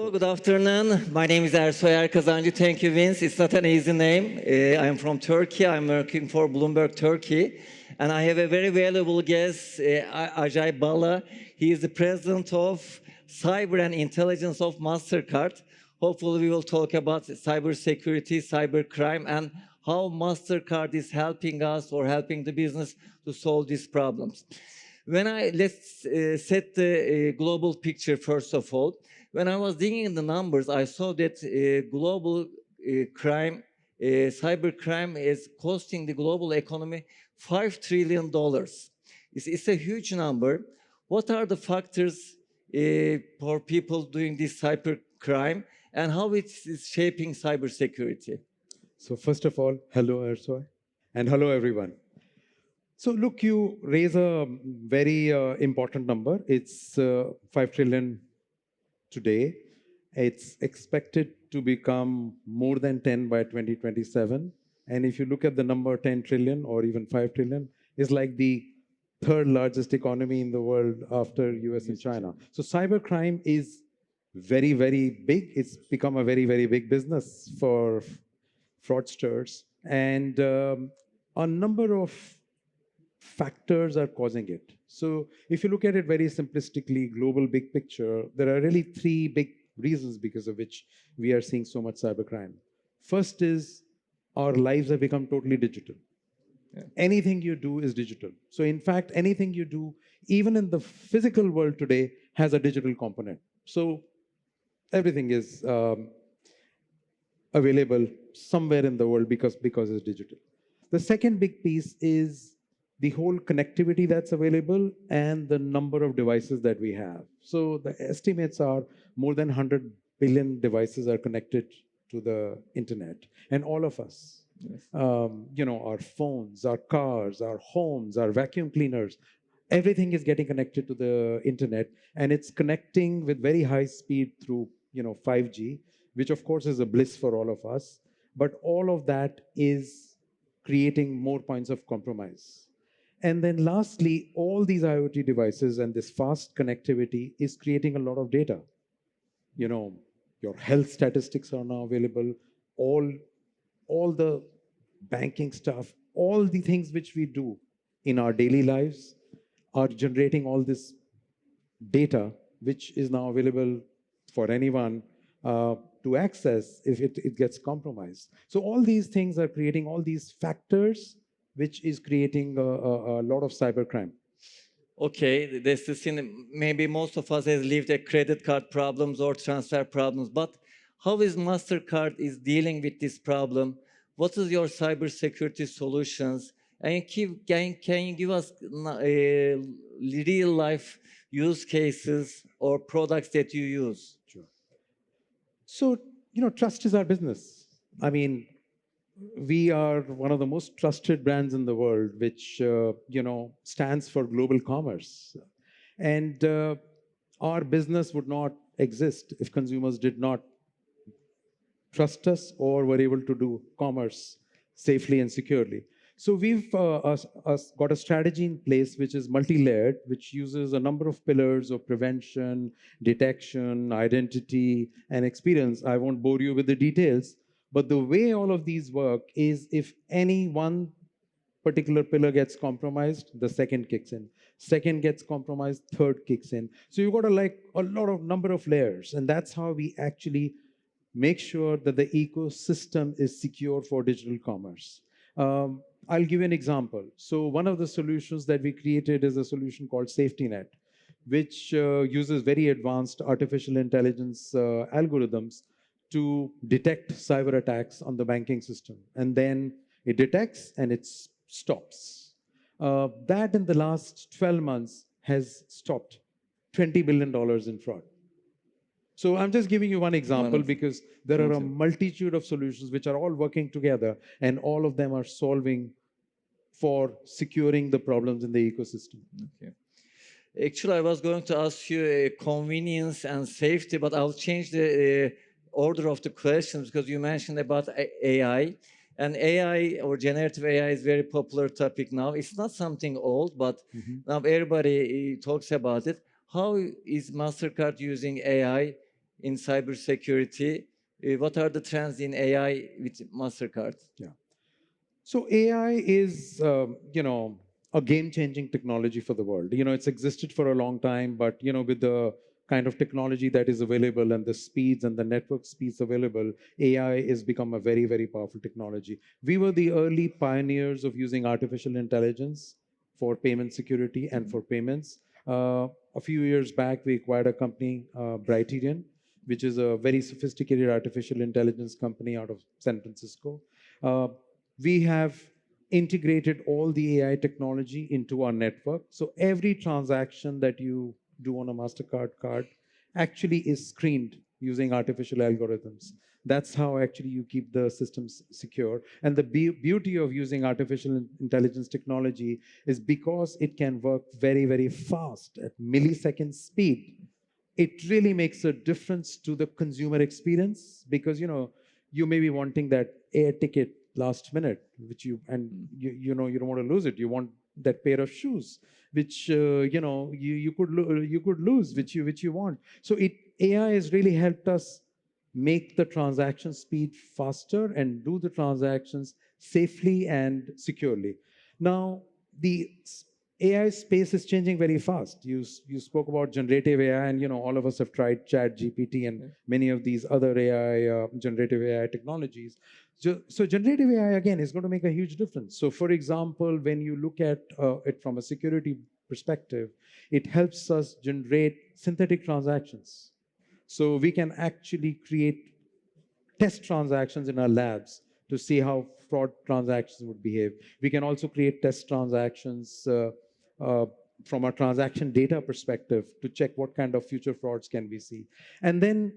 Hello, good afternoon. My name is Ersoy Erkazancı. Thank you, Vince. It's not an easy name. I'm from Turkey. I'm working for Bloomberg Turkey. And I have a very valuable guest, Ajay Bala. He is the president of Cyber and Intelligence of MasterCard. Hopefully, we will talk about cybersecurity, cybercrime, and how MasterCard is helping us or helping the business to solve these problems. Let's set the global picture first of all. When I was digging in the numbers, I saw that global crime, cybercrime is costing the global economy $5 trillion. It's a huge number. What are the factors for people doing this cybercrime and how it is shaping cybersecurity? So first of all, hello Ersoy, and hello everyone. So look, you raise a very important number. It's 5 trillion today. It's expected to become more than 10 by 2027. And if you look at the number 10 trillion or even 5 trillion, it's like the third largest economy in the world after US and China. So cybercrime is very, very big. It's become a very, very big business for fraudsters. And a number of factors are causing it. So if you look at it very simplistically, global big picture, there are really three big reasons because of which we are seeing so much cybercrime. First is our lives have become totally digital. Yeah. Anything you do is digital. So in fact, anything you do, even in the physical world today, has a digital component. So everything is available somewhere in the world because it's digital. The second big piece is the whole connectivity that's available and the number of devices that we have. So the estimates are more than 100 billion devices are connected to the internet. And all of us, yes. Our phones, our cars, our homes, our vacuum cleaners, everything is getting connected to the internet. And it's connecting with very high speed through 5G, which of course is a bliss for all of us. But all of that is creating more points of compromise. And then lastly, all these IoT devices and this fast connectivity is creating a lot of data. Your health statistics are now available, all the banking stuff, all the things which we do in our daily lives are generating all this data, which is now available for anyone to access if it gets compromised. So all these things are creating all these factors which is creating a lot of cybercrime. Okay, this is maybe most of us has lived a credit card problems or transfer problems, but how is MasterCard is dealing with this problem? What is your cybersecurity solutions? And can you give us real life use cases or products that you use? Sure. So, trust is our business. I mean, we are one of the most trusted brands in the world, which stands for global commerce. And our business would not exist if consumers did not trust us or were able to do commerce safely and securely. So we've got a strategy in place which is multi-layered, which uses a number of pillars of prevention, detection, identity, and experience. I won't bore you with the details, but the way all of these work is if any one particular pillar gets compromised, the second kicks in. Second gets compromised, third kicks in. So you've got a lot of number of layers, and that's how we actually make sure that the ecosystem is secure for digital commerce. I'll give you an example. So one of the solutions that we created is a solution called Safety Net, which uses very advanced artificial intelligence algorithms to detect cyber attacks on the banking system. And then it detects and it stops. That in the last 12 months has stopped $20 billion in fraud. So I'm just giving you one example because there are a multitude of solutions which are all working together and all of them are solving for securing the problems in the ecosystem. Okay. Actually, I was going to ask you convenience and safety, but I'll change the order of the questions because you mentioned about AI. And AI or generative AI is a very popular topic now. It's not something old, but now everybody talks about it. How is MasterCard using AI in cybersecurity. What are the trends in AI with MasterCard? Yeah. So AI is, a game-changing technology for the world. It's existed for a long time, but with the kind of technology that is available and the speeds and the network speeds available, AI has become a very, very powerful technology. We were the early pioneers of using artificial intelligence for payment security and for payments. A few years back, we acquired a company, Brighterion, which is a very sophisticated artificial intelligence company out of San Francisco. Uh, we have integrated all the AI technology into our network. So every transaction that you do on a MasterCard card actually is screened using artificial algorithms. That's how actually you keep the systems secure. And the beauty of using artificial intelligence technology is because it can work very, very fast at millisecond speed. It really makes a difference to the consumer experience because you may be wanting that air ticket last minute, which you know you don't want to lose it. You want that pair of shoes, which you could lose, which you want. So AI has really helped us make the transaction speed faster and do the transactions safely and securely. Now, the AI space is changing very fast. You spoke about generative AI, and all of us have tried Chat GPT and many of these other AI generative AI technologies. So generative AI again is going to make a huge difference. So, for example, when you look at it from a security perspective, it helps us generate synthetic transactions. So we can actually create test transactions in our labs to see how fraud transactions would behave. We can also create test transactions uh, from a transaction data perspective to check what kind of future frauds can we see. And then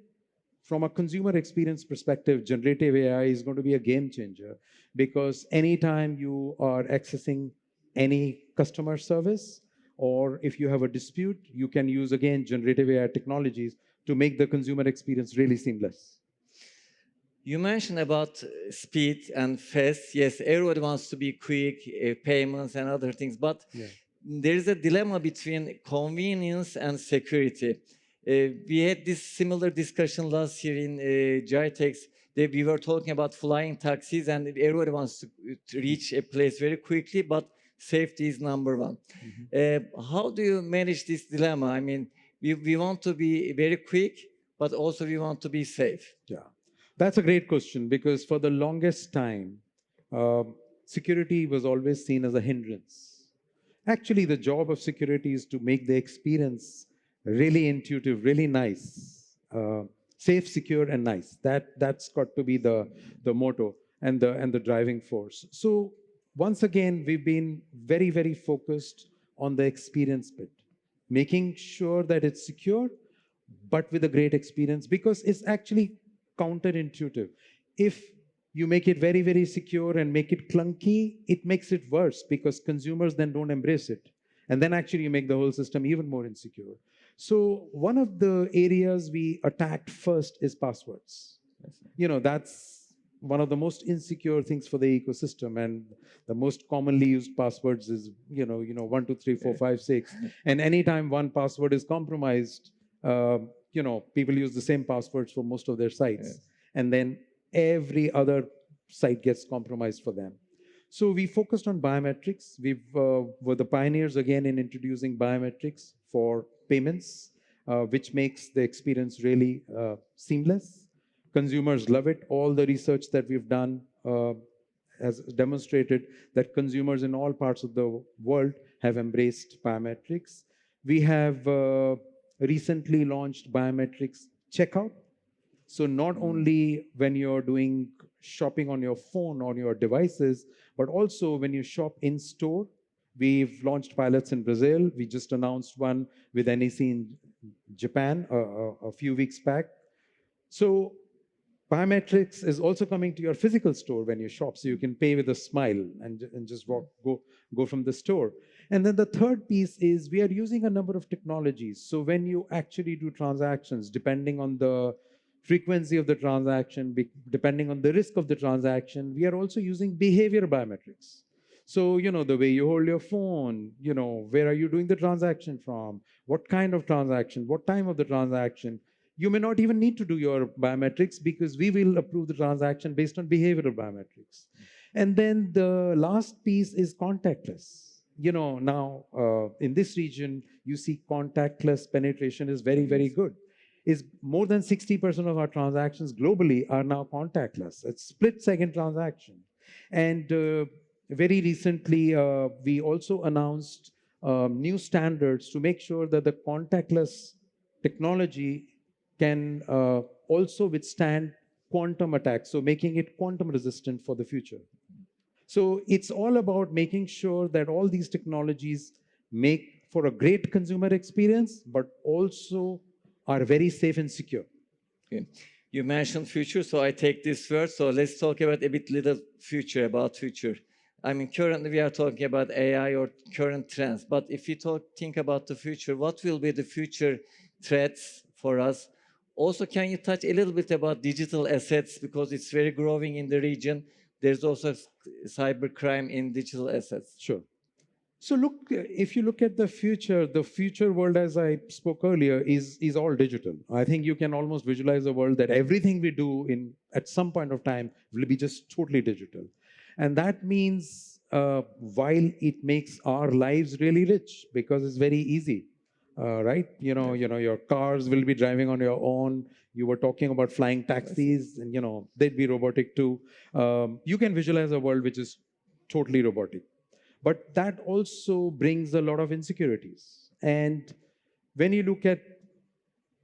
from a consumer experience perspective, generative AI is going to be a game changer because anytime you are accessing any customer service or if you have a dispute, you can use again generative AI technologies to make the consumer experience really seamless. You mentioned about speed and fast. Yes, everybody wants to be quick, payments and other things, but Yeah. there is a dilemma between convenience and security. We had this similar discussion last year in GITEX. We were talking about flying taxis, and everybody wants to reach a place very quickly, but safety is number one. How do you manage this dilemma? I mean, we want to be very quick, but also we want to be safe. Yeah, that's a great question because for the longest time, security was always seen as a hindrance. Actually, the job of security is to make the experience really intuitive, really nice, safe, secure, and nice. That's got to be the motto and the driving force. So once again, we've been very, very focused on the experience bit, making sure that it's secure, but with a great experience because it's actually counterintuitive. If you make it very, very secure and make it clunky, it makes it worse because consumers then don't embrace it. And then actually you make the whole system even more insecure. So one of the areas we attacked first is passwords. That's one of the most insecure things for the ecosystem. And the most commonly used passwords is, 1, 2, 3, 4, 5, 6. And anytime one password is compromised, people use the same passwords for most of their sites. Yes. And then every other site gets compromised for them. So we focused on biometrics. We were the pioneers again in introducing biometrics for payments, which makes the experience really seamless. Consumers love it. All the research that we've done has demonstrated that consumers in all parts of the world have embraced biometrics. We have recently launched biometrics checkout. So not only when you're doing shopping on your phone or your devices, but also when you shop in store. We've launched pilots in Brazil. We just announced one with NEC in Japan a few weeks back. So biometrics is also coming to your physical store when you shop, so you can pay with a smile and just go from the store. And then the third piece is we are using a number of technologies. So when you actually do transactions, depending on the frequency of the transaction, depending on the risk of the transaction, we are also using behavior biometrics. So, the way you hold your phone, where are you doing the transaction from, what kind of transaction, what time of the transaction, you may not even need to do your biometrics because we will approve the transaction based on behavioral biometrics. And then the last piece is contactless. Now in this region, you see contactless penetration is very, very good. Is more than 60% of our transactions globally are now contactless. It's split-second transaction. And very recently, we also announced new standards to make sure that the contactless technology can also withstand quantum attacks, so making it quantum resistant for the future. So it's all about making sure that all these technologies make for a great consumer experience, but also are very safe and secure. Okay. You mentioned future, so I take this word. So let's talk about a bit little future, about future. I mean, currently we are talking about AI or current trends, but if you think about the future, what will be the future threats for us? Also, can you touch a little bit about digital assets, because it's very growing in the region. There's also cybercrime in digital assets. Sure. So look, if you look at the future world, as I spoke earlier, is all digital. I think you can almost visualize a world that everything we do at some point of time will be just totally digital. And that means while it makes our lives really rich because it's very easy, right? Your cars will be driving on your own. You were talking about flying taxis, and they'd be robotic too. You can visualize a world which is totally robotic. But that also brings a lot of insecurities. And when you look at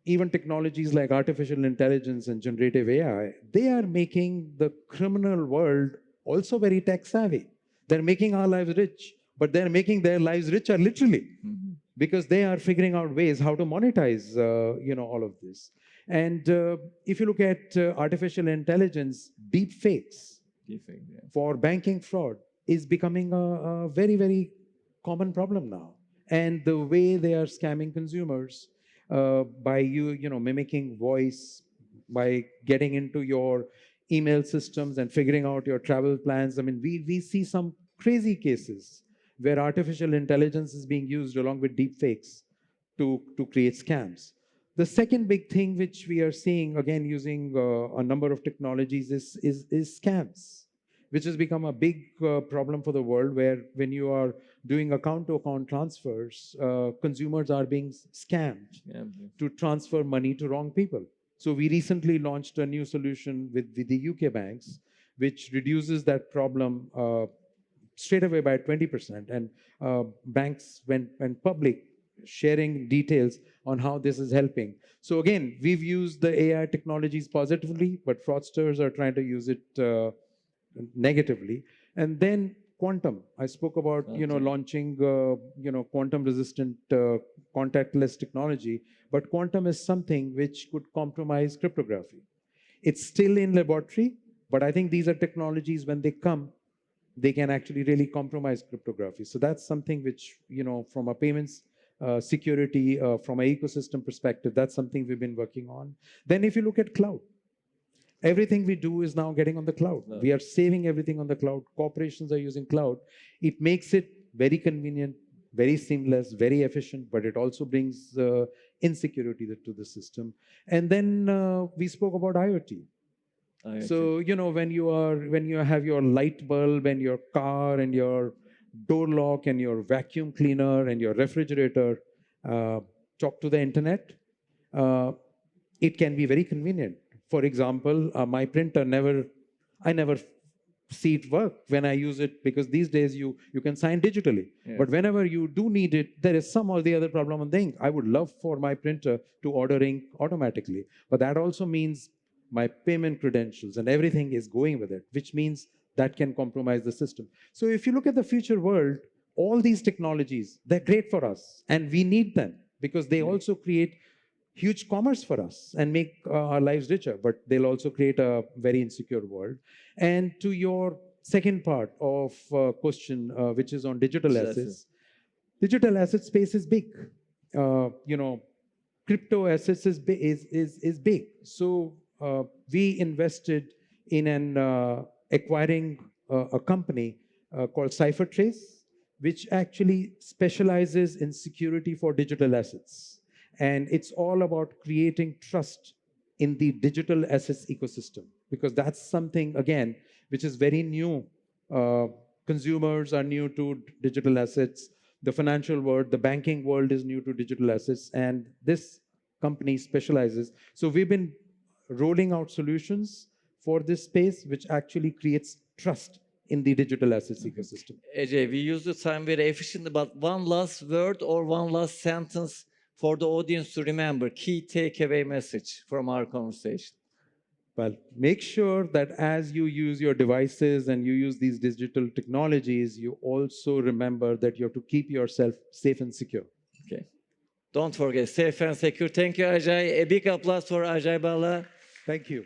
even technologies like artificial intelligence and generative AI, they are making the criminal world also very tech savvy. They're making our lives rich, but they're making their lives richer literally, because they are figuring out ways how to monetize all of this. And if you look at artificial intelligence, deep fakes for banking fraud is becoming a very, very common problem now. And the way they are scamming consumers by mimicking voice, by getting into your email systems and figuring out your travel plans. I mean, we see some crazy cases where artificial intelligence is being used along with deep fakes to create scams. The second big thing which we are seeing, again, using a number of technologies is scams, which has become a big problem for the world, where when you are doing account-to-account transfers, consumers are being scammed to transfer money to wrong people. So we recently launched a new solution with the UK banks, which reduces that problem straight away by 20%. And banks went public, sharing details on how this is helping. So again, we've used the AI technologies positively, but fraudsters are trying to use it negatively. And then quantum. I spoke about launching quantum resistant contactless technology, but quantum is something which could compromise cryptography. It's still in laboratory, but I think these are technologies, when they come, they can actually really compromise cryptography. So that's something which, from a payments security, from an ecosystem perspective, that's something we've been working on. Then if you look at cloud, everything we do is now getting on the cloud. We are saving everything on the cloud. Corporations are using cloud. It makes it very convenient, very seamless, very efficient, but it also brings insecurity to the system. And then we spoke about IoT. So, when you have your light bulb and your car and your door lock and your vacuum cleaner and your refrigerator talk to the internet, it can be very convenient. For example, my printer I never see it work when I use it, because these days you can sign digitally. Yes. But whenever you do need it, there is some or the other problem on the ink. I would love for my printer to order ink automatically, but that also means my payment credentials and everything is going with it, which means that can compromise the system. So if you look at the future world, all these technologies, they're great for us, and we need them because they also create huge commerce for us and make our lives richer, but they'll also create a very insecure world. And to your second part of question, which is on digital assets, digital asset space is big. Crypto assets is big. So we invested in acquiring a company called CipherTrace, which actually specializes in security for digital assets. And it's all about creating trust in the digital assets ecosystem, because that's something, again, which is very new. Uh, Consumers are new to digital assets. The financial world, the banking world is new to digital assets. And this company specializes. So we've been rolling out solutions for this space, which actually creates trust in the digital assets ecosystem. Ajay, we use the time very efficiently, but one last word or one last sentence for the audience to remember, key takeaway message from our conversation. Well, make sure that as you use your devices and you use these digital technologies, you also remember that you have to keep yourself safe and secure. Okay. Don't forget, safe and secure. Thank you, Ajay. A big applause for Ajay Bala. Thank you.